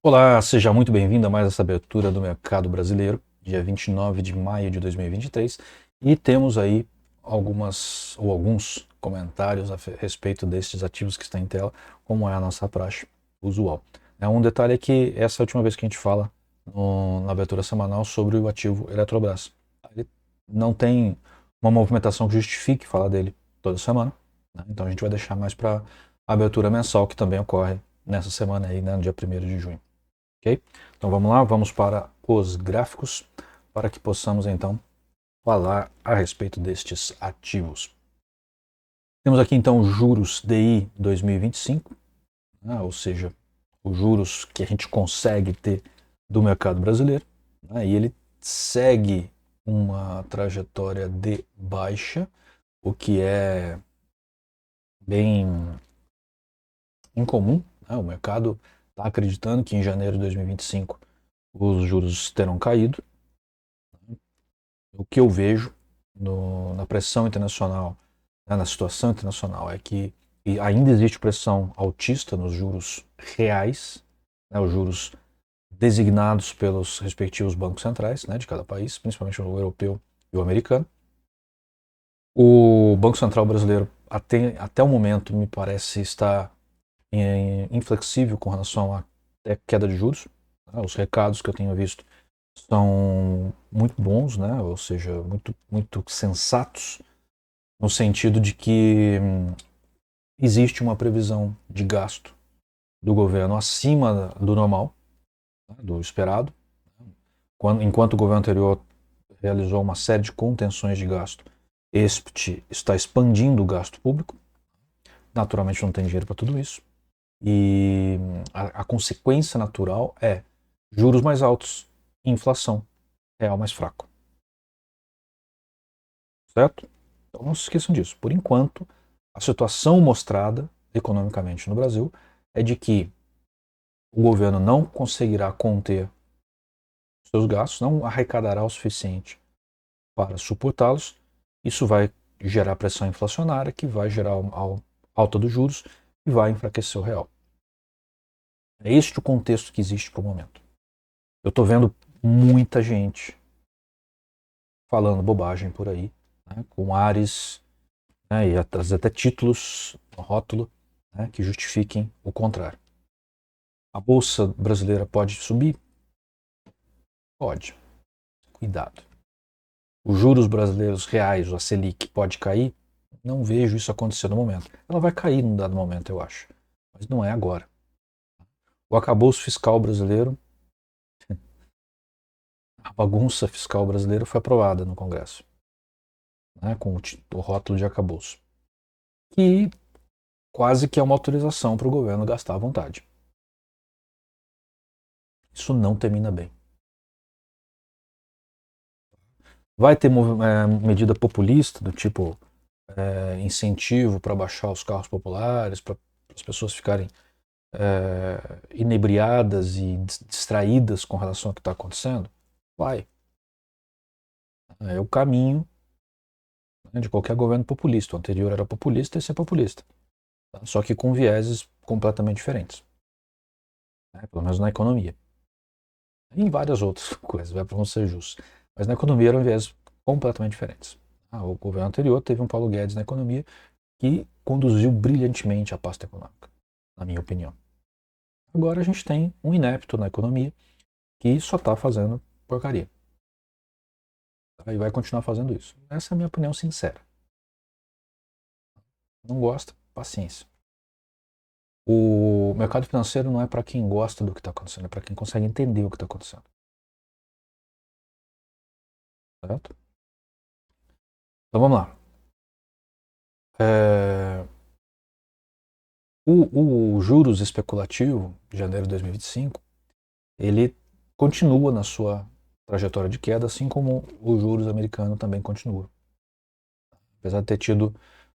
Olá, seja muito bem-vindo a mais essa abertura do mercado brasileiro, dia 29 de maio de 2023, e temos aí alguns comentários respeito destes ativos que estão em tela, como é a nossa praxe usual. Um detalhe é que essa é a última vez que a gente fala na abertura semanal sobre o ativo Eletrobras. Ele não tem uma movimentação que justifique falar dele toda semana, né? Então a gente vai deixar mais para a abertura mensal, que também ocorre nessa semana aí, né, no dia 1º de junho. Ok? Então vamos lá, vamos para os gráficos para que possamos então falar a respeito destes ativos. Temos aqui então os juros DI 2025, né, ou seja, os juros que a gente consegue ter do mercado brasileiro, né, e ele segue uma trajetória de baixa, o que é bem incomum, né? O mercado está acreditando que em janeiro de 2025 os juros terão caído. O que eu vejo na pressão internacional, né, na situação internacional, é que ainda existe pressão altista nos juros reais, né, os juros designados pelos respectivos bancos centrais, né, de cada país, principalmente o europeu e o americano. O Banco Central brasileiro, até o momento, me parece estar inflexível com relação à queda de juros. Né, os recados que eu tenho visto são muito bons, né? Ou seja, muito sensatos, no sentido de que existe uma previsão de gasto do governo acima do normal, né, do esperado. Enquanto o governo anterior realizou uma série de contenções de gasto, este está expandindo o gasto público. Naturalmente não tem dinheiro para tudo isso. E a consequência natural é juros mais altos, inflação, real mais fraco. Certo? Então não se esqueçam disso. Por enquanto, a situação mostrada economicamente no Brasil é de que o governo não conseguirá conter seus gastos, não arrecadará o suficiente para suportá-los. Isso vai gerar pressão inflacionária, que vai gerar alta dos juros e vai enfraquecer o real. É este o contexto que existe para o momento. Eu estou vendo muita gente falando bobagem por aí, né, com ares, né, e trazer até títulos, rótulo, né, que justifiquem o contrário. A bolsa brasileira pode subir? Pode. Cuidado. Os juros brasileiros reais, a Selic, pode cair? Não vejo isso acontecer no momento. Ela vai cair num dado momento, eu acho. Mas não é agora. O arcabouço fiscal brasileiro, a bagunça fiscal brasileira foi aprovada no Congresso, né, com o rótulo de arcabouço. Que quase que é uma autorização para o governo gastar à vontade. Isso não termina bem. Vai ter medida populista, do tipo incentivo para baixar os carros populares, para as pessoas ficarem inebriadas e distraídas com relação ao que está acontecendo? Vai. É o caminho, né, de qualquer governo populista. O anterior era populista e esse é populista. Tá? Só que com vieses completamente diferentes. Né? Pelo menos na economia. E em várias outras coisas, vai para não ser justo. Mas na economia eram vieses completamente diferentes. O governo anterior teve um Paulo Guedes na economia que conduziu brilhantemente a pasta econômica, na minha opinião. Agora a gente tem um inepto na economia que só está fazendo porcaria. Tá? E vai continuar fazendo isso. Essa é a minha opinião sincera. Não gosta? Paciência. O mercado financeiro não é para quem gosta do que está acontecendo, é para quem consegue entender o que está acontecendo. Certo? Então vamos lá. É, o juros especulativo de janeiro de 2025, ele continua na sua trajetória de queda, assim como o juros americano também continua. Apesar de ter tido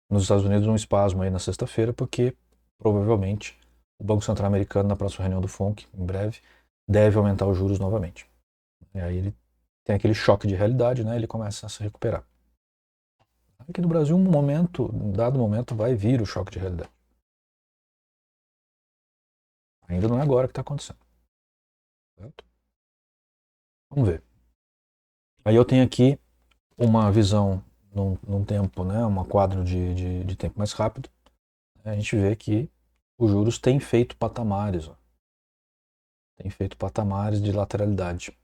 nos Estados Unidos um espasmo aí na sexta-feira, porque provavelmente o Banco Central americano, na próxima reunião do FONC, em breve, deve aumentar os juros novamente. E aí ele tem aquele choque de realidade, né? Ele começa a se recuperar. Aqui no Brasil, um dado momento, vai vir o choque de realidade. Ainda não é agora que está acontecendo. Certo? Vamos ver. Aí eu tenho aqui uma visão num tempo, né, um quadro de tempo mais rápido. A gente vê que os juros têm feito patamares, ó. Tem feito patamares de lateralidade.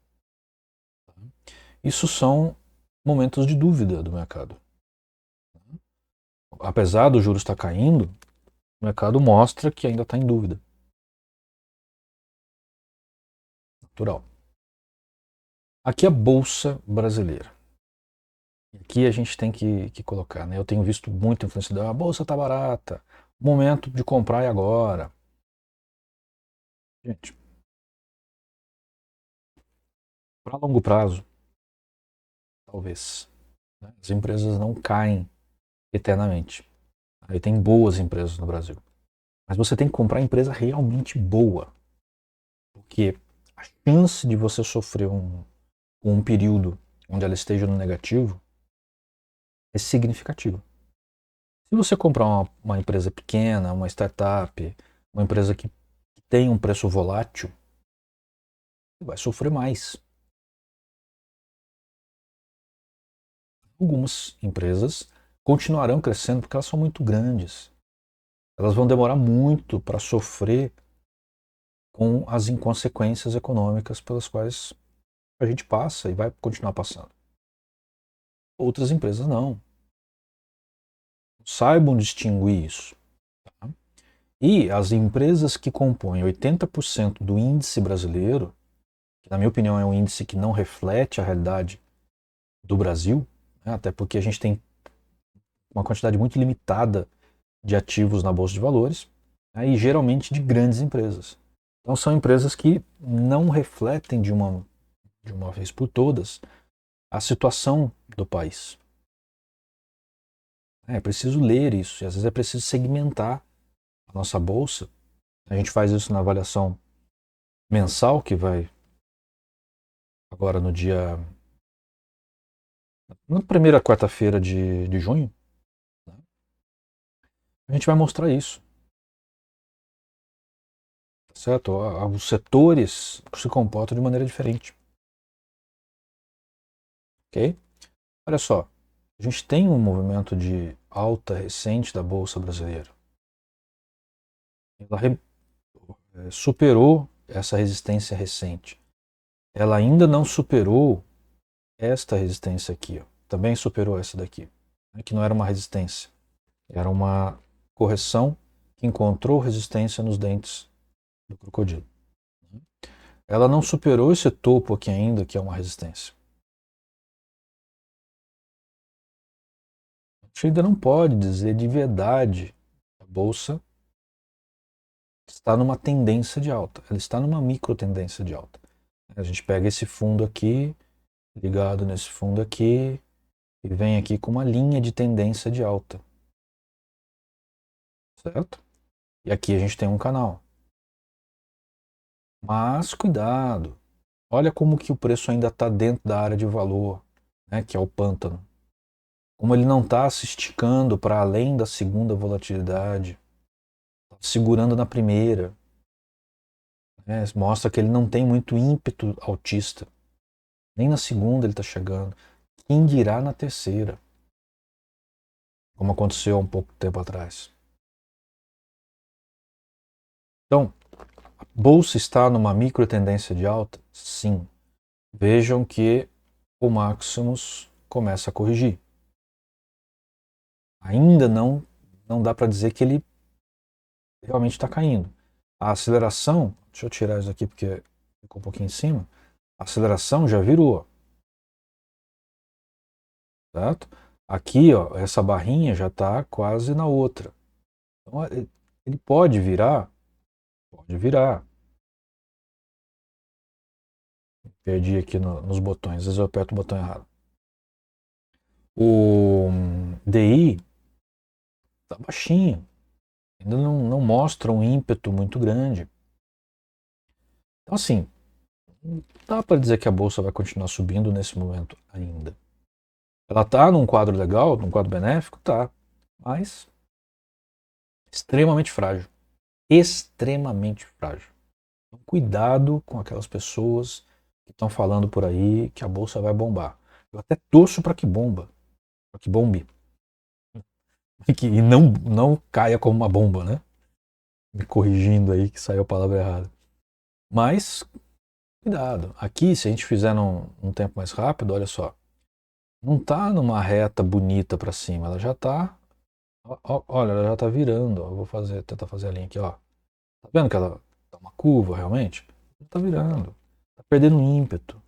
Isso são momentos de dúvida do mercado. Apesar do juros estar caindo, o mercado mostra que ainda está em dúvida. Natural. Aqui é a Bolsa Brasileira. Aqui a gente tem que colocar, né? Eu tenho visto muito influenciador, a bolsa está barata, o momento de comprar é agora. Gente, para longo prazo, talvez, né? As empresas não caem eternamente. Aí tem boas empresas no Brasil. Mas você tem que comprar empresa realmente boa. Porque a chance de você sofrer um período onde ela esteja no negativo é significativa. Se você comprar uma empresa pequena, uma startup, uma empresa que tem um preço volátil, você vai sofrer mais. Algumas empresas continuarão crescendo porque elas são muito grandes. Elas vão demorar muito para sofrer com as inconsequências econômicas pelas quais a gente passa e vai continuar passando. Outras empresas não. Saibam distinguir isso. Tá? E as empresas que compõem 80% do índice brasileiro, que na minha opinião é um índice que não reflete a realidade do Brasil, né? Até porque a gente tem uma quantidade muito limitada de ativos na Bolsa de Valores, né? E geralmente de grandes empresas. Então são empresas que não refletem de uma vez por todas a situação do país. É preciso ler isso, e às vezes é preciso segmentar a nossa bolsa. A gente faz isso na avaliação mensal, que vai agora no dia. Na primeira quarta-feira de junho, né? A gente vai mostrar isso. Certo? Os setores se comportam de maneira diferente. Ok? Olha só, a gente tem um movimento de alta recente da Bolsa Brasileira. Ela superou essa resistência recente. Ela ainda não superou esta resistência aqui. Ó. Também superou essa daqui. Né, que não era uma resistência. Era uma correção que encontrou resistência nos dentes do crocodilo. Ela não superou esse topo aqui ainda, que é uma resistência. A gente ainda não pode dizer de verdade que a Bolsa está numa tendência de alta. Ela está numa micro tendência de alta. A gente pega esse fundo aqui, ligado nesse fundo aqui, e vem aqui com uma linha de tendência de alta. Certo? E aqui a gente tem um canal. Mas cuidado. Olha como que o preço ainda está dentro da área de valor, né, que é o pântano. Como ele não está se esticando para além da segunda volatilidade, tá segurando na primeira. Né, mostra que ele não tem muito ímpeto altista. Nem na segunda ele está chegando. Quem dirá na terceira? Como aconteceu há um pouco tempo atrás. Então, a bolsa está numa micro tendência de alta? Sim. Vejam que o Maximus começa a corrigir. Ainda não dá para dizer que ele realmente está caindo. A aceleração, deixa eu tirar isso aqui porque ficou um pouquinho em cima, a aceleração já virou, certo? Aqui, ó, essa barrinha já está quase na outra. Então, ele pode virar, pode virar. Perdi aqui nos botões, às vezes eu aperto o botão errado. O DI está baixinho, ainda não mostra um ímpeto muito grande. Então, assim, não dá para dizer que a bolsa vai continuar subindo nesse momento ainda. Ela está num quadro legal, num quadro benéfico? Tá. Mas extremamente frágil. Extremamente frágil. Então, cuidado com aquelas pessoas que estão falando por aí que a bolsa vai bombar. Eu até torço para que para que bombe. E não caia como uma bomba, né? Me corrigindo aí que saiu a palavra errada. Mas, cuidado. Aqui, se a gente fizer num tempo mais rápido, olha só. Não está numa reta bonita para cima, ela já está. Olha, ela já está virando. Ó. Eu vou tentar fazer a linha aqui, ó. Tá vendo que ela tá uma curva realmente? Está virando. Está perdendo ímpeto.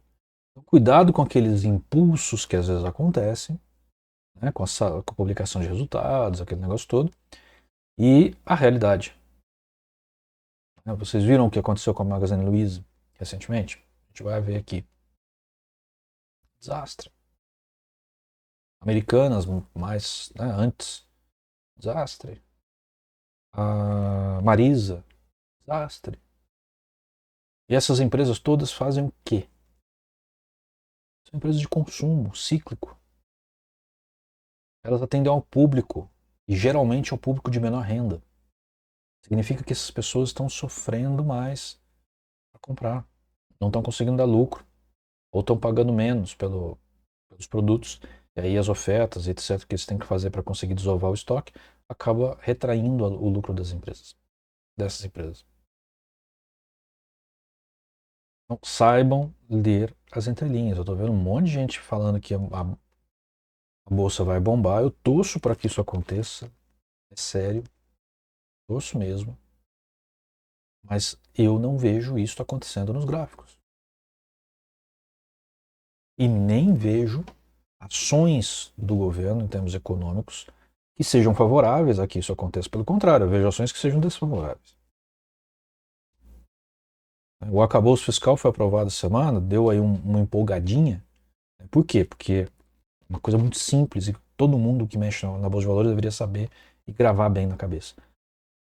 Então, cuidado com aqueles impulsos que às vezes acontecem, né, com a publicação de resultados, aquele negócio todo, e a realidade. Vocês viram o que aconteceu com a Magazine Luiza recentemente? A gente vai ver aqui. Desastre. Americanas, mais, né, antes. Desastre. A Marisa. Desastre. E essas empresas todas fazem o quê? São empresas de consumo cíclico. Elas atendem ao público, e geralmente ao público de menor renda. Significa que essas pessoas estão sofrendo mais para comprar. Não estão conseguindo dar lucro. Ou estão pagando menos pelos produtos. E aí as ofertas, etc., que eles têm que fazer para conseguir desovar o estoque, acaba retraindo o lucro dessas empresas. Então, saibam ler as entrelinhas. Eu estou vendo um monte de gente falando que a bolsa vai bombar. Eu torço para que isso aconteça. É sério. Torço mesmo. Mas eu não vejo isso acontecendo nos gráficos. E nem vejo ações do governo, em termos econômicos, que sejam favoráveis a que isso aconteça. Pelo contrário, eu vejo ações que sejam desfavoráveis. O arcabouço fiscal foi aprovado essa semana, deu aí uma empolgadinha. Por quê? Porque é uma coisa muito simples e todo mundo que mexe na Bolsa de Valores deveria saber e gravar bem na cabeça.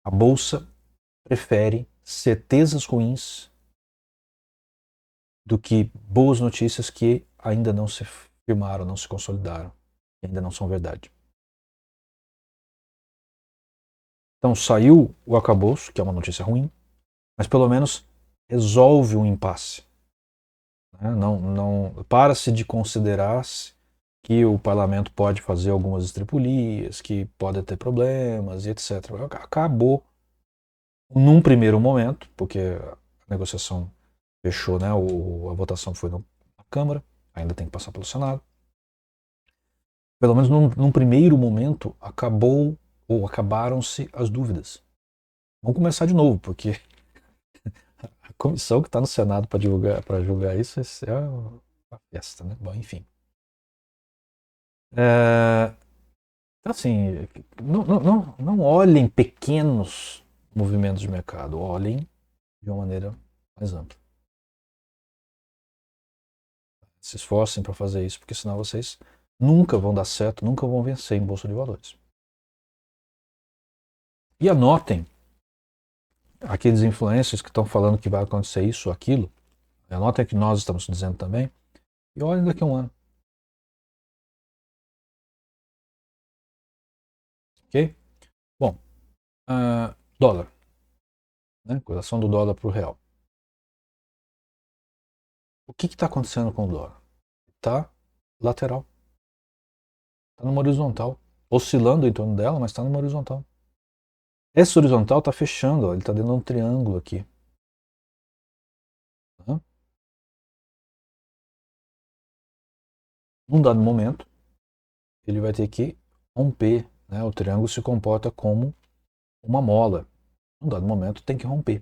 A Bolsa prefere certezas ruins do que boas notícias que ainda não se firmaram, não se consolidaram, que ainda não são verdade. Então saiu o arcabouço, que é uma notícia ruim, mas pelo menos resolve um impasse. Não para-se de considerar-se que o parlamento pode fazer algumas estripulias, que pode ter problemas e etc. Acabou num primeiro momento, porque a negociação fechou, né? A votação foi na Câmara, ainda tem que passar pelo Senado. Pelo menos num primeiro momento acabou ou acabaram-se as dúvidas. Vamos começar de novo, porque a comissão que está no Senado para julgar isso é uma festa, né? Bom, enfim. Então, assim, não olhem pequenos movimentos de mercado, olhem de uma maneira mais ampla. Se esforcem para fazer isso, porque senão vocês nunca vão dar certo, nunca vão vencer em bolsa de valores. E anotem aqueles influencers que estão falando que vai acontecer isso ou aquilo, anotem o que nós estamos dizendo também, e olhem daqui a um ano. Ok? Bom, dólar. Né? Cotação do dólar para o real. O que está acontecendo com o dólar? Está lateral. Está numa horizontal. Oscilando em torno dela, mas está numa horizontal. Essa horizontal está fechando, ó, ele está dentro de um triângulo aqui. Tá? Num dado momento, ele vai ter que romper. Né? O triângulo se comporta como uma mola. Num dado momento, tem que romper.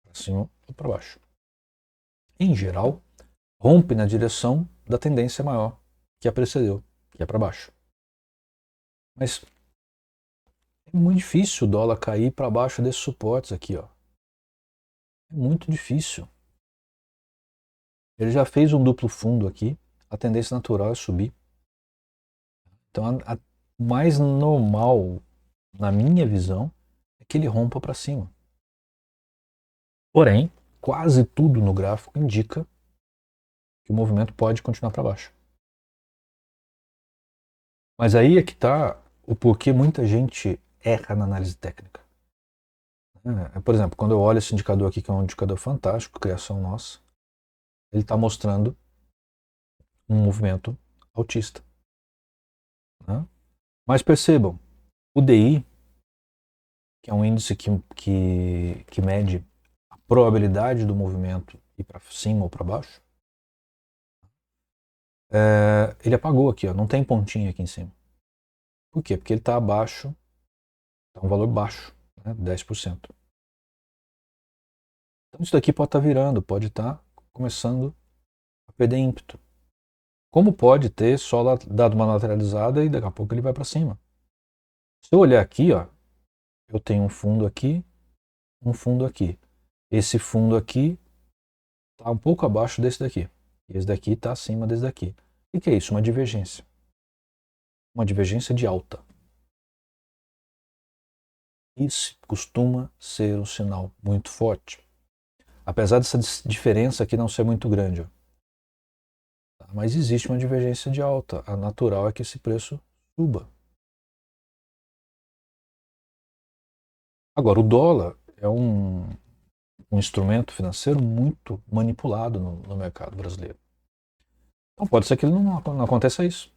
Para cima ou para baixo. Em geral, rompe na direção da tendência maior que a precedeu, que é para baixo. Mas é muito difícil o dólar cair para baixo desses suportes aqui. Ó. É muito difícil. Ele já fez um duplo fundo aqui. A tendência natural é subir. Então, o mais normal, na minha visão, é que ele rompa para cima. Porém, quase tudo no gráfico indica que o movimento pode continuar para baixo. Mas aí é que está o porquê muita gente erra na análise técnica. Por exemplo, quando eu olho esse indicador aqui, que é um indicador fantástico, criação nossa, ele está mostrando um movimento altista. Né? Mas percebam, o DI, que é um índice que mede a probabilidade do movimento ir para cima ou para baixo, ele apagou aqui, ó, não tem pontinha aqui em cima. Por quê? Porque ele está abaixo, está um valor baixo, né, 10%. Então isso daqui pode estar virando, pode estar começando a perder ímpeto. Como pode ter só dado uma lateralizada e daqui a pouco ele vai para cima. Se eu olhar aqui, ó, eu tenho um fundo aqui, um fundo aqui. Esse fundo aqui está um pouco abaixo desse daqui. E esse daqui está acima desse daqui. O que é isso? Uma divergência. Uma divergência de alta. Isso costuma ser um sinal muito forte. Apesar dessa diferença aqui não ser muito grande. Ó. Mas existe uma divergência de alta. A natural é que esse preço suba. Agora, o dólar é um instrumento financeiro muito manipulado no mercado brasileiro. Então pode ser que não aconteça isso.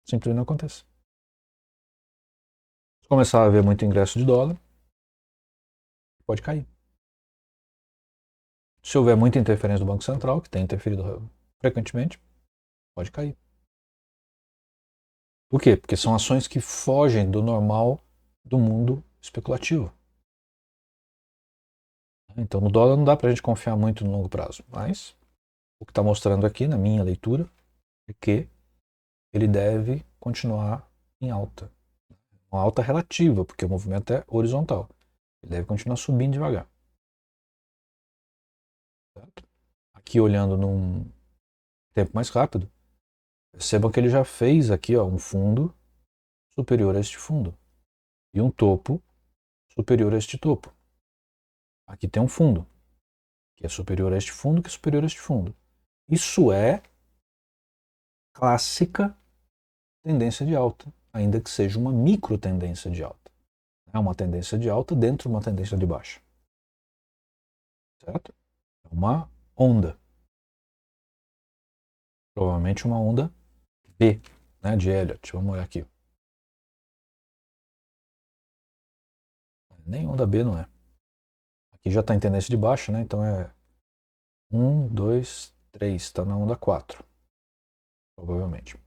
Simplesmente não aconteça. Se começar a haver muito ingresso de dólar, pode cair. Se houver muita interferência do Banco Central, que tem interferido frequentemente, pode cair. Por quê? Porque são ações que fogem do normal do mundo especulativo. Então no dólar não dá para a gente confiar muito no longo prazo. Mas o que está mostrando aqui, na minha leitura, é que ele deve continuar em alta. Uma alta relativa, porque o movimento é horizontal. Ele deve continuar subindo devagar. Certo? Aqui olhando num tempo mais rápido, percebam que ele já fez aqui, ó, um fundo superior a este fundo e um topo superior a este topo. Aqui tem um fundo que é superior a este fundo, que é superior a este fundo. Isso é clássica tendência de alta, ainda que seja uma micro tendência de alta. É uma tendência de alta dentro de uma tendência de baixa. Certo? É uma onda. Provavelmente uma onda B, né, de Elliott. Vamos olhar aqui. Nem onda B não é. Aqui já está em tendência de baixa, né? Então é 1, 2, 3. Está na onda 4. Provavelmente.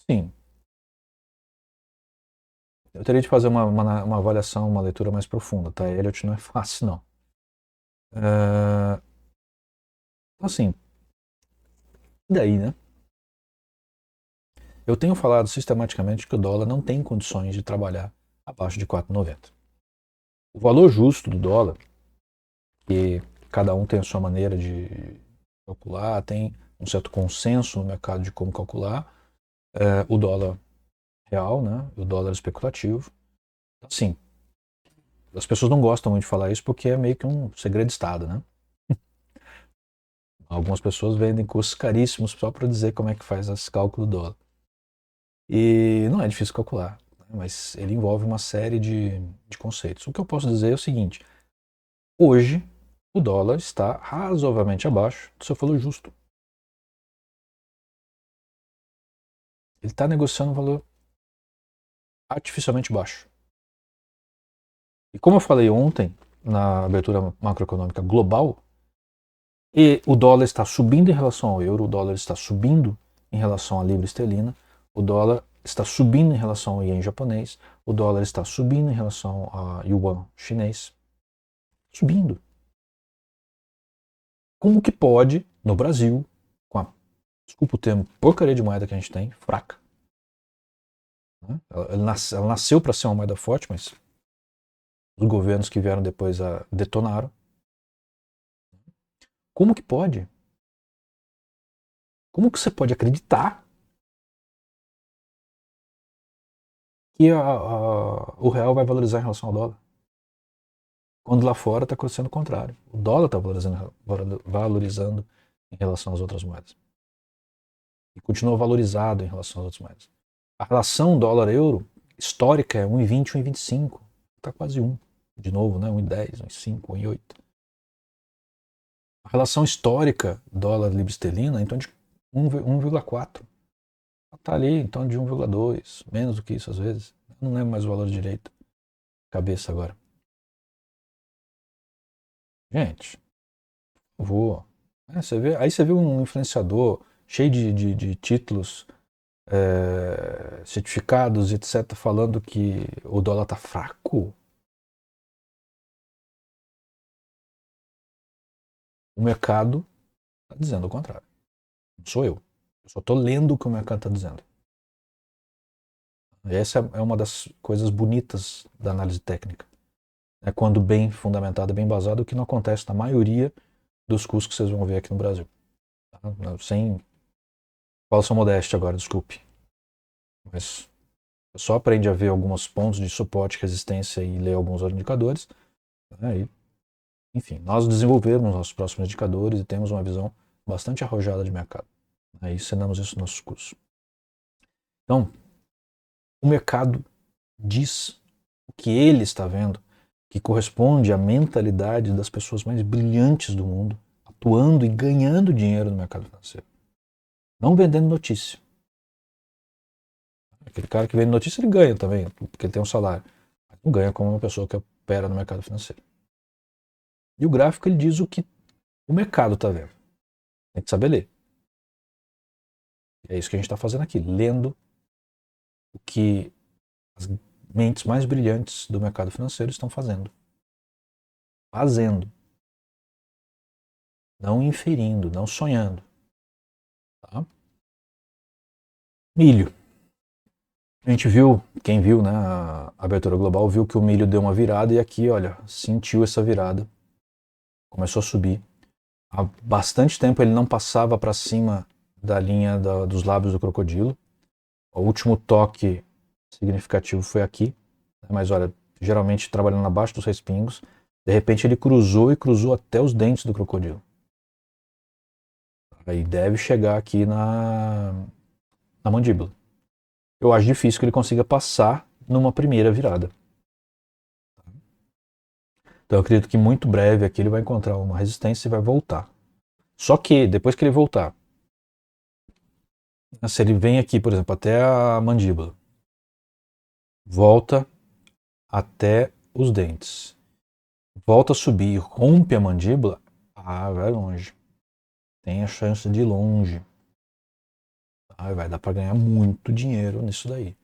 Sim. Eu teria de fazer uma avaliação, uma leitura mais profunda, tá? Elliott não é fácil, não. Assim, e daí, né? Eu tenho falado sistematicamente que o dólar não tem condições de trabalhar abaixo de 4,90. O valor justo do dólar, que cada um tem a sua maneira de calcular, tem um certo consenso no mercado de como calcular, o dólar real, né, o dólar especulativo. Assim, as pessoas não gostam muito de falar isso porque é meio que um segredo de Estado, né? Algumas pessoas vendem cursos caríssimos só para dizer como é que faz esse cálculo do dólar. E não é difícil calcular, né, mas ele envolve uma série de conceitos. O que eu posso dizer é o seguinte: hoje o dólar está razoavelmente abaixo do seu valor justo. Ele está negociando um valor artificialmente baixo. E como eu falei ontem, na abertura macroeconômica global, e o dólar está subindo em relação ao euro, o dólar está subindo em relação à libra esterlina, o dólar está subindo em relação ao ien japonês, o dólar está subindo em relação ao yuan chinês. Subindo. Como que pode, no Brasil, com a, desculpa o termo, porcaria de moeda que a gente tem, fraca. Né? Ela nasceu para ser uma moeda forte, mas os governos que vieram depois a detonaram. Como que pode? Como que você pode acreditar que o real vai valorizar em relação ao dólar? Quando lá fora está acontecendo o contrário. O dólar está valorizando em relação às outras moedas. E continua valorizado em relação às outras moedas. A relação dólar-euro histórica é 1,20, 1,25. Está quase 1. de novo, né? 1,10, 1,5, 1,8. A relação histórica dólar-libra esterlina é em torno de 1,4. Está ali em torno de 1,2, menos do que isso às vezes. Eu não lembro mais o valor direito. Cabeça agora. Gente, vou. Você vê, aí você vê um influenciador cheio de títulos, certificados, etc., falando que o dólar está fraco. O mercado está dizendo o contrário. Não sou eu. Eu só estou lendo o que o mercado está dizendo. E essa é uma das coisas bonitas da análise técnica. É quando bem fundamentada, bem basada, o que não acontece na maioria dos cursos que vocês vão ver aqui no Brasil. Tá? Sem falsa modéstia agora, desculpe. Mas só aprende a ver alguns pontos de suporte, resistência e ler alguns indicadores. Né? E, enfim, nós desenvolvemos nossos próximos indicadores e temos uma visão bastante arrojada de mercado. Aí ensinamos isso nos nossos cursos. Então, o mercado diz o que ele está vendo, que corresponde à mentalidade das pessoas mais brilhantes do mundo, atuando e ganhando dinheiro no mercado financeiro. Não vendendo notícia. Aquele cara que vende notícia, ele ganha também, porque ele tem um salário. Mas não ganha como uma pessoa que opera no mercado financeiro. E o gráfico, ele diz o que o mercado está vendo. Tem que saber ler. E é isso que a gente está fazendo aqui, lendo o que as mentes mais brilhantes do mercado financeiro estão fazendo. Fazendo. Não inferindo, não sonhando. Tá? Milho. A gente viu, quem viu, né, a abertura global, viu que o milho deu uma virada e aqui, olha, sentiu essa virada. Começou a subir. Há bastante tempo ele não passava para cima da linha dos lábios do crocodilo. O último toque significativo foi aqui. Mas olha, geralmente trabalhando abaixo dos respingos. De repente ele cruzou e cruzou até os dentes do crocodilo. Aí deve chegar aqui na mandíbula. Eu acho difícil que ele consiga passar numa primeira virada. Então eu acredito que muito breve aqui ele vai encontrar uma resistência e vai voltar. Só que depois que ele voltar, se ele vem aqui, por exemplo, até a mandíbula, volta até os dentes, volta a subir e rompe a mandíbula, vai longe. Tem a chance de ir longe. Vai dar para ganhar muito dinheiro nisso daí.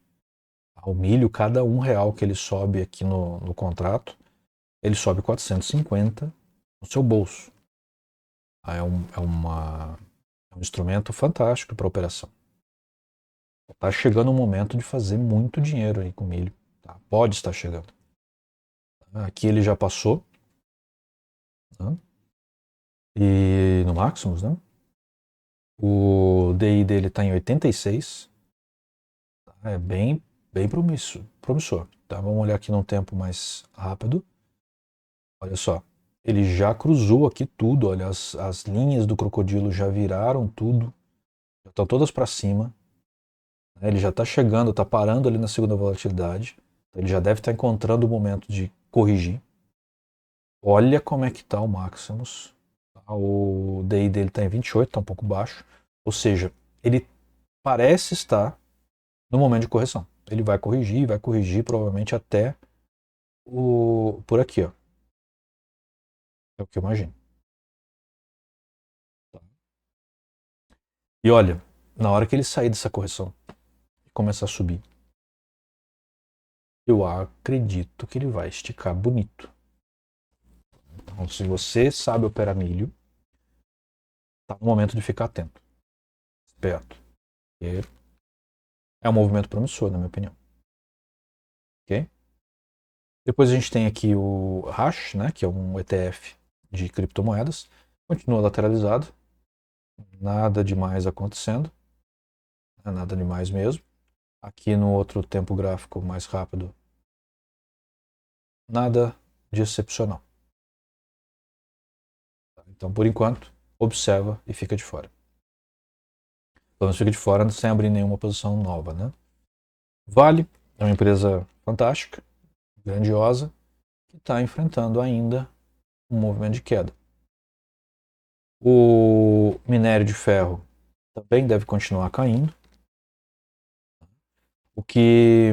O milho, cada R$ 1 que ele sobe aqui no contrato, ele sobe 450 no seu bolso. É um instrumento fantástico para operação. Está chegando o momento de fazer muito dinheiro aí com milho. Tá? Pode estar chegando. Aqui ele já passou. Né? E no Maximus, né? O DI dele está em 86. É bem promissor. Tá? Vamos olhar aqui num tempo mais rápido. Olha só. Ele já cruzou aqui tudo. Olha, as linhas do crocodilo já viraram tudo. Já estão todas para cima. Ele já está chegando, está parando ali na segunda volatilidade. Ele já deve estar encontrando o momento de corrigir. Olha como é que está o Maximus. O DI dele está em 28, está um pouco baixo. Ou seja, ele parece estar no momento de correção. Ele vai corrigir provavelmente até por aqui, ó. É o que eu imagino. E olha, na hora que ele sair dessa correção e começar a subir, eu acredito que ele vai esticar bonito. Então, se você sabe operar milho, tá no momento de ficar atento, esperto. É um movimento promissor, na minha opinião. Ok? Depois a gente tem aqui o Hash, né, que é um ETF de criptomoedas. Continua lateralizado. Nada demais acontecendo. Nada demais mesmo. Aqui no outro tempo gráfico mais rápido, nada de excepcional. Então, por enquanto, observa e fica de fora. Pelo menos fica de fora sem abrir nenhuma posição nova, né? Vale é uma empresa fantástica, grandiosa, que está enfrentando ainda um movimento de queda. O minério de ferro também deve continuar caindo, o que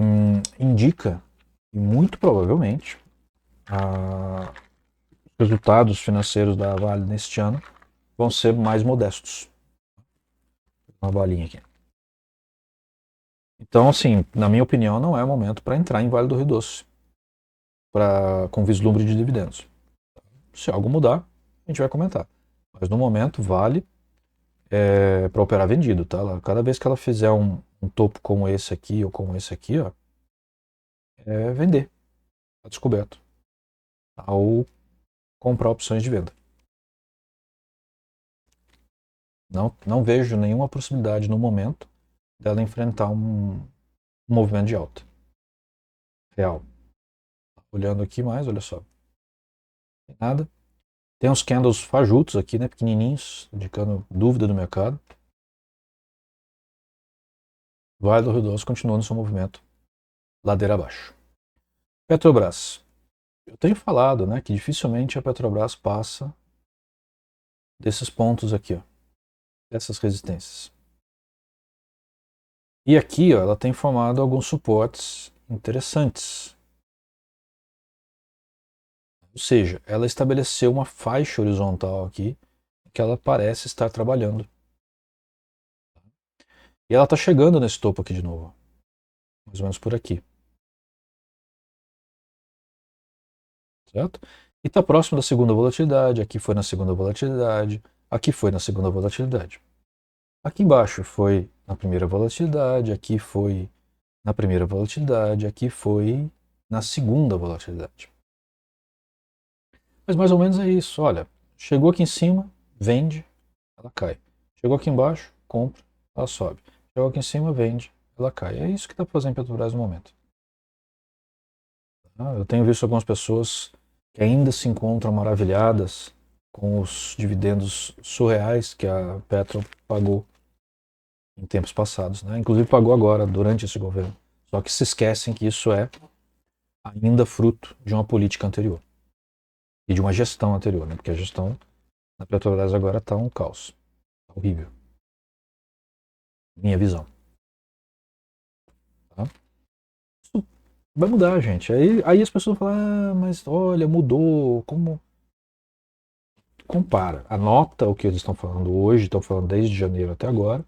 indica, e muito provavelmente, os resultados financeiros da Vale neste ano vão ser mais modestos. Uma bolinha aqui. Então, assim, na minha opinião, não é o momento para entrar em Vale do Rio Doce com vislumbre de dividendos. Se algo mudar, a gente vai comentar. Mas no momento, Vale para operar vendido, tá? Cada vez que ela fizer um topo como esse aqui ou como esse aqui, ó, é vender, tá descoberto. Ou comprar opções de venda. Não vejo nenhuma possibilidade no momento dela enfrentar um movimento de alta real. Olhando aqui mais, olha só. Tem nada. Tem uns candles fajutos aqui, né? Pequenininhos, indicando dúvida do mercado. Vale do Rio Doce continua no seu movimento ladeira abaixo. Petrobras. Eu tenho falado, né, que dificilmente a Petrobras passa desses pontos aqui, ó, dessas resistências. E aqui, ó, ela tem formado alguns suportes interessantes. Ou seja, ela estabeleceu uma faixa horizontal aqui que ela parece estar trabalhando. E ela está chegando nesse topo aqui de novo. Mais ou menos por aqui. Certo? E está próximo da segunda volatilidade. Aqui foi na segunda volatilidade. Aqui foi na segunda volatilidade. Aqui embaixo foi na primeira volatilidade. Aqui foi na primeira volatilidade. Aqui foi na segunda volatilidade. Mas mais ou menos é isso. Olha, chegou aqui em cima, vende, ela cai. Chegou aqui embaixo, compra, ela sobe. Chegou aqui em cima, vende, ela cai. É isso que está fazendo Petrobras no momento. Eu tenho visto algumas pessoas que ainda se encontram maravilhadas com os dividendos surreais que a Petro pagou em tempos passados, né? Inclusive pagou agora, durante esse governo. Só que se esquecem que isso é ainda fruto de uma política anterior e de uma gestão anterior, né? Porque a gestão na Petrobras agora está um caos. Tá horrível. Minha visão. Tá? Isso vai mudar, gente. Aí as pessoas vão falar, mas olha, mudou. Como? Compara. Anota o que eles estão falando hoje, estão falando desde janeiro até agora.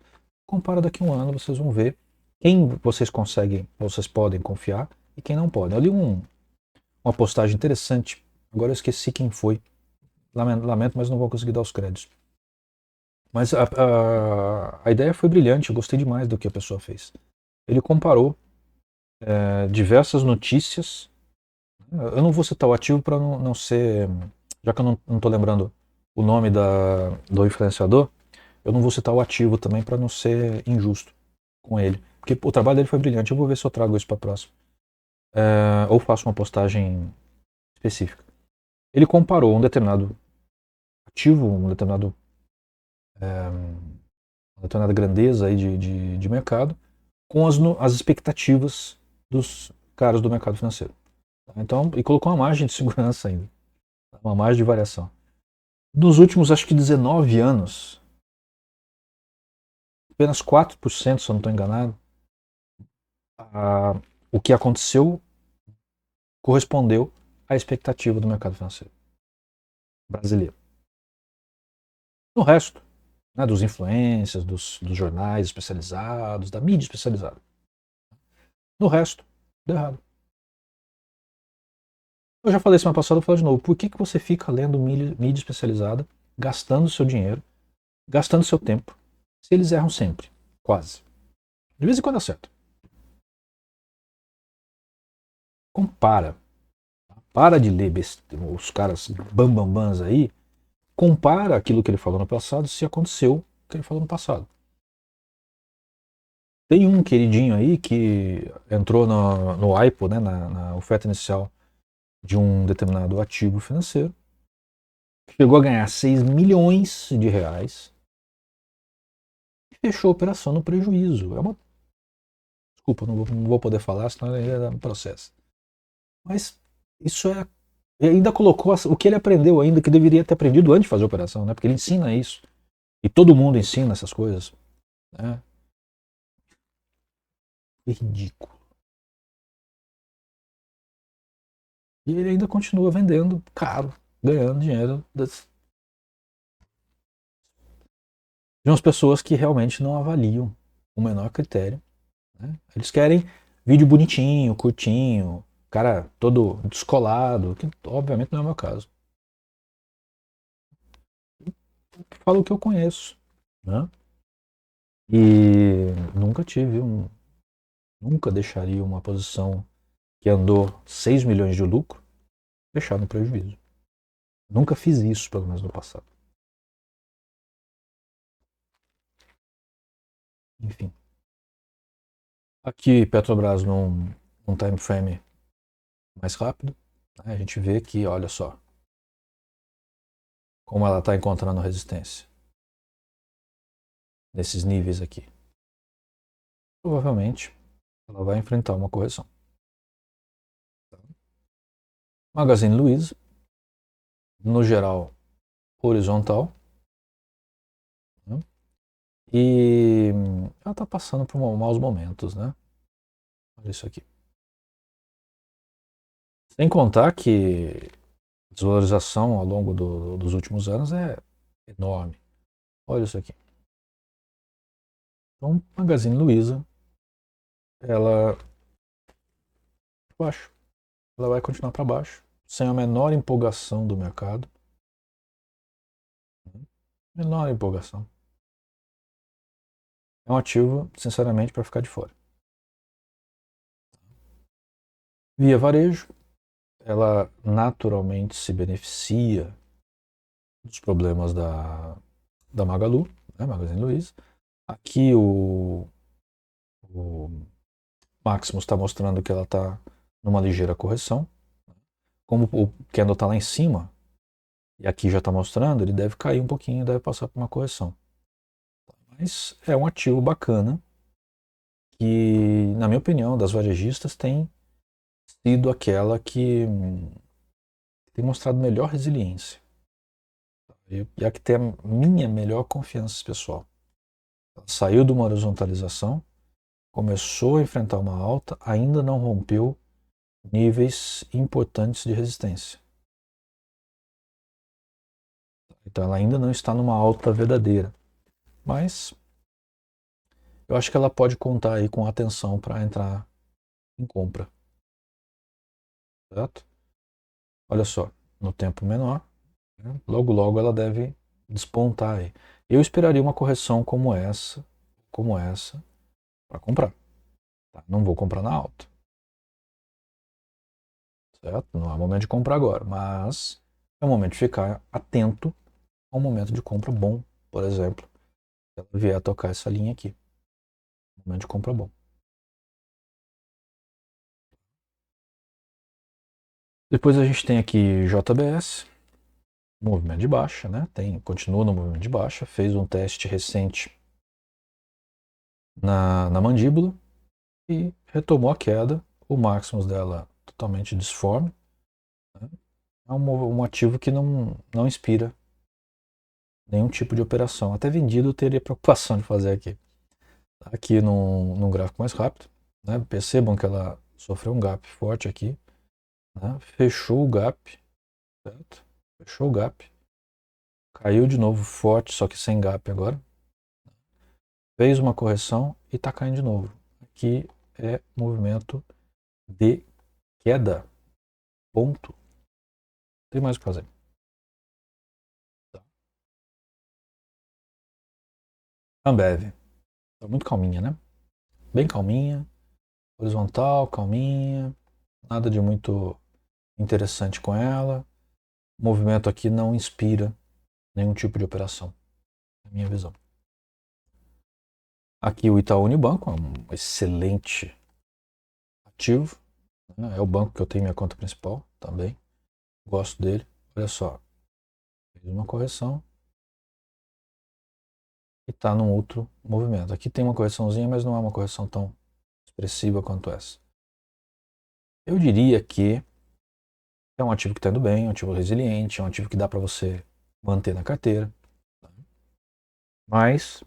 Compara daqui a um ano, vocês vão ver quem vocês conseguem, vocês podem confiar e quem não pode. Eu li uma postagem interessante, agora eu esqueci quem foi. Lamento, mas não vou conseguir dar os créditos. Mas a ideia foi brilhante, eu gostei demais do que a pessoa fez. Ele comparou diversas notícias. Eu não vou citar o ativo para não ser. Já que eu não estou lembrando o nome do influenciador, eu não vou citar o ativo também para não ser injusto com ele. Porque o trabalho dele foi brilhante. Eu vou ver se eu trago isso para próximo. Ou faço uma postagem específica. Ele comparou um determinado ativo, uma determinada grandeza aí de mercado com as expectativas dos caras do mercado financeiro. Então, e colocou uma margem de segurança ainda, uma margem de variação. Nos últimos, acho que 19 anos, apenas 4%, se eu não estou enganado, o que aconteceu correspondeu à expectativa do mercado financeiro brasileiro. No resto, né, dos influencers, dos jornais especializados, da mídia especializada. No resto, deu errado. Eu já falei semana passada, eu vou falar de novo. Por que você fica lendo mídia especializada, gastando seu dinheiro, gastando seu tempo, se eles erram sempre? Quase. De vez em quando acerta. Compara. Para de ler os caras bambambãs aí. Compara aquilo que ele falou no passado se aconteceu o que ele falou no passado. Tem um queridinho aí que entrou no IPO, né, na oferta inicial de um determinado ativo financeiro. Chegou a ganhar 6 milhões de reais e fechou a operação no prejuízo. Desculpa, não vou poder falar, senão ele ia dar um processo. Mas isso é E ainda colocou o que ele aprendeu ainda, que deveria ter aprendido antes de fazer a operação, né? Porque ele ensina isso. E todo mundo ensina essas coisas. Né? É ridículo. E ele ainda continua vendendo caro, ganhando dinheiro de umas pessoas que realmente não avaliam o menor critério. Né? Eles querem vídeo bonitinho, curtinho, cara todo descolado, que obviamente não é o meu caso. Falo o que eu conheço. Né? E nunca deixaria uma posição que andou 6 milhões de lucro fechar no prejuízo. Nunca fiz isso, pelo menos no passado. Enfim. Aqui, Petrobras num time frame mais rápido, né, a gente vê que, olha só, como ela está encontrando resistência nesses níveis aqui. Provavelmente ela vai enfrentar uma correção. Magazine Luiza, no geral, horizontal. Né, e ela está passando por maus momentos, né? Olha isso aqui. Sem contar que a desvalorização ao longo dos últimos anos é enorme. Olha isso aqui. Então, Magazine Luiza, ela baixo. Ela vai continuar para baixo, sem a menor empolgação do mercado. Menor empolgação. É um ativo, sinceramente, para ficar de fora. Via Varejo, ela naturalmente se beneficia dos problemas da Magalu, né, Magazine Luiza. Aqui o Maximus está mostrando que ela está numa ligeira correção. Como o candle está lá em cima, e aqui já está mostrando, ele deve cair um pouquinho, deve passar por uma correção. Mas é um ativo bacana, que, na minha opinião, das varejistas, tem sido aquela que tem mostrado melhor resiliência. E a que tem a minha melhor confiança pessoal. Ela saiu de uma horizontalização, começou a enfrentar uma alta, ainda não rompeu níveis importantes de resistência. Então ela ainda não está numa alta verdadeira. Mas eu acho que ela pode contar aí com atenção para entrar em compra. Certo? Olha só, no tempo menor, né? Logo logo ela deve despontar aí. Eu esperaria uma correção como essa, para comprar. Tá? Não vou comprar na alta. Certo? Não é o momento de comprar agora, mas é o momento de ficar atento a um momento de compra bom, por exemplo. Se ela vier a tocar essa linha aqui. Momento de compra bom. Depois a gente tem aqui JBS, movimento de baixa, né? Continua no movimento de baixa, fez um teste recente na mandíbula e retomou a queda. O Maximus dela totalmente disforme. Né? É um ativo que não inspira nenhum tipo de operação. Até vendido eu teria preocupação de fazer aqui. Aqui num gráfico mais rápido. Né? Percebam que ela sofreu um gap forte aqui. Né? Fechou o gap. Certo? Fechou o gap. Caiu de novo forte, só que sem gap agora. Fez uma correção e está caindo de novo. Aqui é movimento de queda. Ponto. Não tem mais o que fazer. Ambev. Tá muito calminha, né? Bem calminha. Horizontal, calminha. Nada de muito interessante com ela. O movimento aqui não inspira nenhum tipo de operação, na minha visão. Aqui o Itaú Unibanco é um excelente ativo. Né? É o banco que eu tenho minha conta principal também. Gosto dele. Olha só. Fez uma correção. E está num outro movimento. Aqui tem uma correçãozinha, mas não é uma correção tão expressiva quanto essa. Eu diria que É um ativo que está indo bem, é um ativo resiliente, é um ativo que dá para você manter na carteira. Mas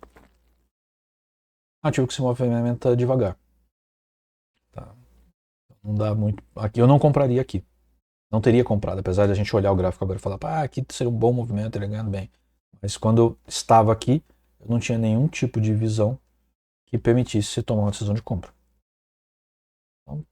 é um ativo que se movimenta devagar. Tá? Não dá muito. Aqui eu não compraria aqui. Não teria comprado, apesar de a gente olhar o gráfico agora e falar, aqui seria um bom movimento, ele ganhando bem. Mas quando eu estava aqui, eu não tinha nenhum tipo de visão que permitisse tomar uma decisão de compra. Então,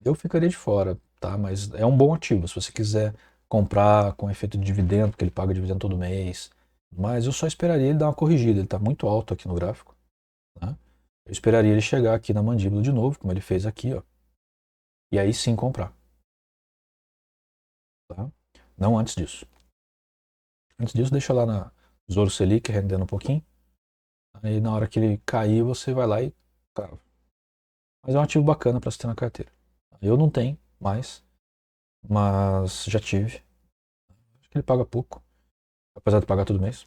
eu ficaria de fora, tá? Mas é um bom ativo. Se você quiser comprar com efeito de dividendo, porque ele paga dividendo todo mês. Mas eu só esperaria ele dar uma corrigida. Ele está muito alto aqui no gráfico. Tá? Eu esperaria ele chegar aqui na mandíbula de novo, como ele fez aqui, ó. E aí sim comprar. Tá? Não antes disso. Antes disso, deixa lá na Tesouro Selic rendendo um pouquinho. Aí na hora que ele cair, você vai lá e crava. Mas é um ativo bacana para você ter na carteira. Eu não tenho mais, mas já tive. Acho que ele paga pouco, apesar de pagar todo mês.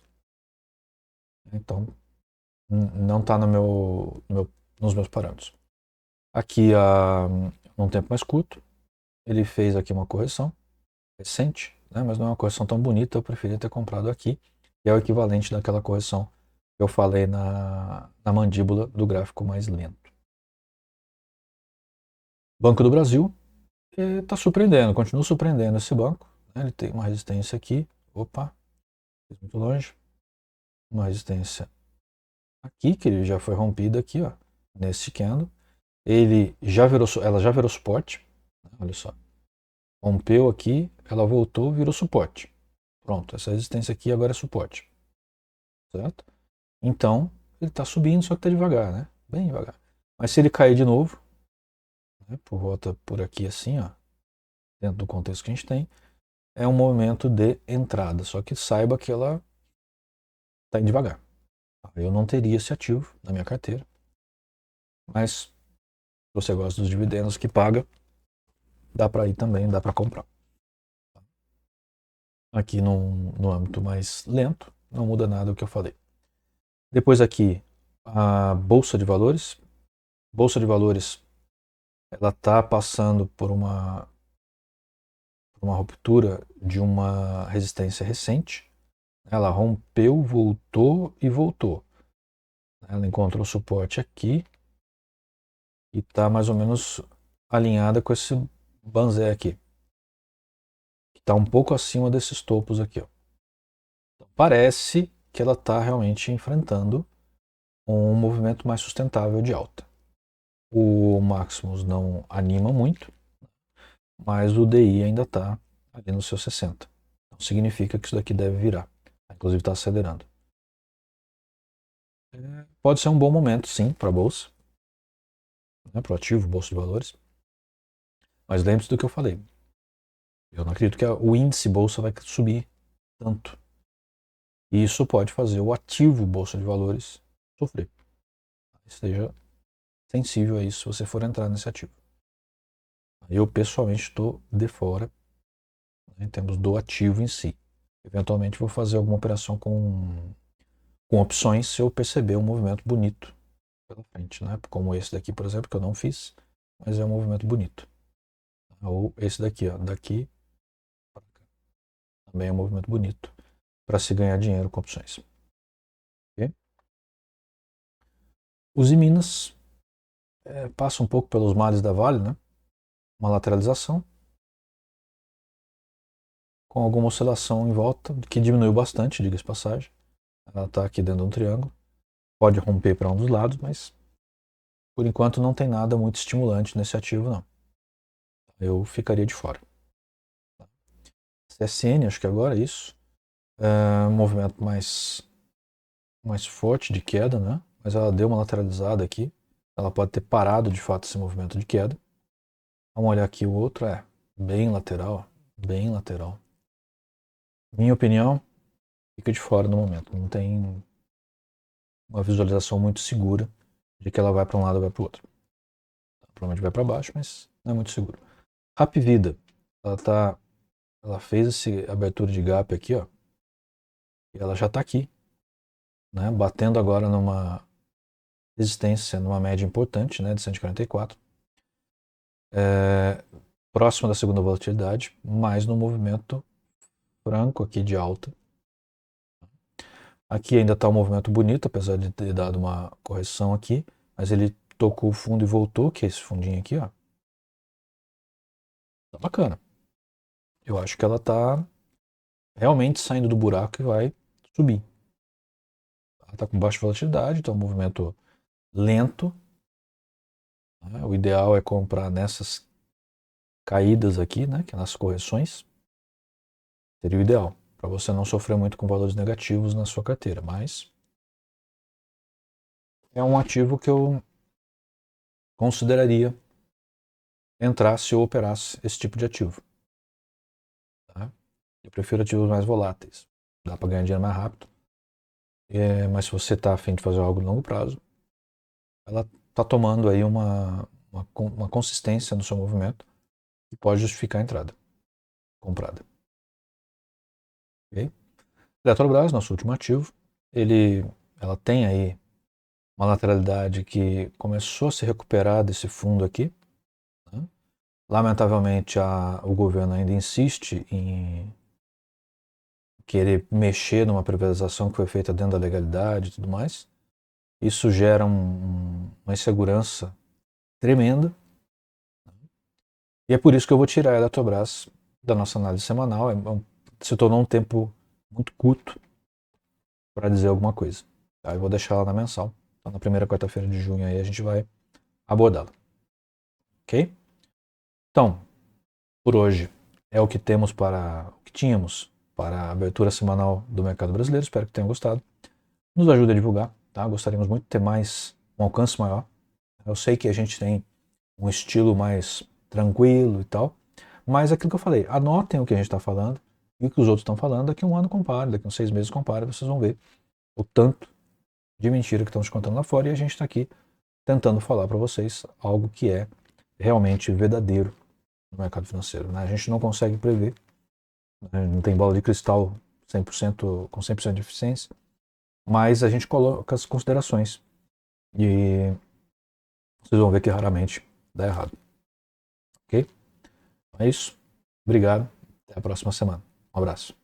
Então, não está nos meus parâmetros. Aqui, num tempo mais curto, ele fez aqui uma correção recente, né, mas não é uma correção tão bonita. Eu preferia ter comprado aqui, que é o equivalente daquela correção que eu falei na mandíbula do gráfico mais lento. Banco do Brasil está surpreendendo, continua surpreendendo esse banco. Né, ele tem uma resistência aqui. Opa, muito longe. Uma resistência aqui, que ele já foi rompida aqui, ó, nesse candle. Ela já virou suporte. Olha só. Rompeu aqui, ela voltou, virou suporte. Pronto, essa resistência aqui agora é suporte. Certo? Então, ele está subindo, só que está devagar, né? Bem devagar. Mas se ele cair de novo, né, por volta por aqui assim, ó, dentro do contexto que a gente tem, é um movimento de entrada. Só que saiba que ela está indo devagar. Eu não teria esse ativo na minha carteira. Mas se você gosta dos dividendos que paga, dá para ir também, dá para comprar. Aqui no âmbito mais lento, não muda nada o que eu falei. Depois aqui, a Bolsa de Valores. Bolsa de Valores, ela está passando por uma ruptura de uma resistência recente. Ela rompeu, voltou e voltou. Ela encontrou suporte aqui e está mais ou menos alinhada com esse banzé aqui, que está um pouco acima desses topos aqui. Ó. Então, parece que ela está realmente enfrentando um movimento mais sustentável de alta. O Maximus não anima muito, mas o DI ainda está ali nos seus 60. Então significa que isso daqui deve virar. Inclusive está acelerando. Pode ser um bom momento, sim, para a Bolsa, né, para o ativo, Bolsa de Valores. Mas lembre-se do que eu falei. Eu não acredito que o índice Bolsa vai subir tanto. E isso pode fazer o ativo Bolsa de Valores sofrer. Esteja sensível a isso se você for entrar nesse ativo. Eu, pessoalmente, estou de fora, né, em termos do ativo em si. Eventualmente, vou fazer alguma operação com opções se eu perceber um movimento bonito pela frente, né? Como esse daqui, por exemplo, que eu não fiz, mas é um movimento bonito. Ou esse daqui, ó, daqui para cá. Também é um movimento bonito para se ganhar dinheiro com opções. Okay? Os Minas passa um pouco pelos males da Vale, né? Uma lateralização com alguma oscilação em volta, que diminuiu bastante, diga-se de passagem. Ela está aqui dentro de um triângulo. Pode romper para um dos lados, mas por enquanto não tem nada muito estimulante nesse ativo, não. Eu ficaria de fora. CSN, acho que agora é isso. Um movimento mais forte de queda, né? Mas ela deu uma lateralizada aqui. Ela pode ter parado de fato esse movimento de queda. Vamos olhar aqui o outro, bem lateral, bem lateral. Minha opinião, fica de fora no momento. Não tem uma visualização muito segura de que ela vai para um lado ou vai para o outro. Provavelmente vai para baixo, mas não é muito seguro. Rapvida, ela fez essa abertura de gap aqui, ó, e ela já está aqui, né, batendo agora numa resistência, numa média importante, né, de 144. próxima da segunda volatilidade, mas no movimento franco aqui de alta. Aqui ainda está um movimento bonito, apesar de ter dado uma correção aqui, mas ele tocou o fundo e voltou, que é esse fundinho aqui, ó. Tá bacana. Eu acho que ela tá realmente saindo do buraco e vai subir. Ela tá com baixa volatilidade, então é um movimento lento. Né? O ideal é comprar nessas caídas aqui, né, que é nas correções. Seria o ideal, para você não sofrer muito com valores negativos na sua carteira, mas é um ativo que eu consideraria entrar se eu operasse esse tipo de ativo. Tá? Eu prefiro ativos mais voláteis. Dá para ganhar dinheiro mais rápido. Mas se você está afim de fazer algo de longo prazo, ela está tomando aí uma consistência no seu movimento que pode justificar a entrada comprada. Okay? Eletrobras, nosso último ativo, ela tem aí uma lateralidade que começou a se recuperar desse fundo aqui. Né? Lamentavelmente, o governo ainda insiste em querer mexer numa privatização que foi feita dentro da legalidade e tudo mais. Isso gera uma insegurança tremenda. E é por isso que eu vou tirar a Eletrobras da nossa análise semanal. Se tornou um tempo muito curto para dizer alguma coisa. Tá? Eu vou deixar ela na mensal. Então, na primeira quarta-feira de junho aí a gente vai abordá-la. Ok? Então, por hoje é o que tínhamos para a abertura semanal do mercado brasileiro. Espero que tenham gostado. Nos ajude a divulgar, tá? Gostaríamos muito de ter um alcance maior. Eu sei que a gente tem um estilo mais tranquilo e tal, mas aquilo que eu falei, anotem o que a gente está falando e o que os outros estão falando. Daqui a um ano compare, daqui a uns 6 meses compare, vocês vão ver o tanto de mentira que estão te contando lá fora, e a gente está aqui tentando falar para vocês algo que é realmente verdadeiro no mercado financeiro. Né? A gente não consegue prever, né? Não tem bola de cristal 100%, com 100% de eficiência, mas a gente coloca as considerações e vocês vão ver que raramente dá errado. Ok? É isso. Obrigado. Até a próxima semana. Um abraço.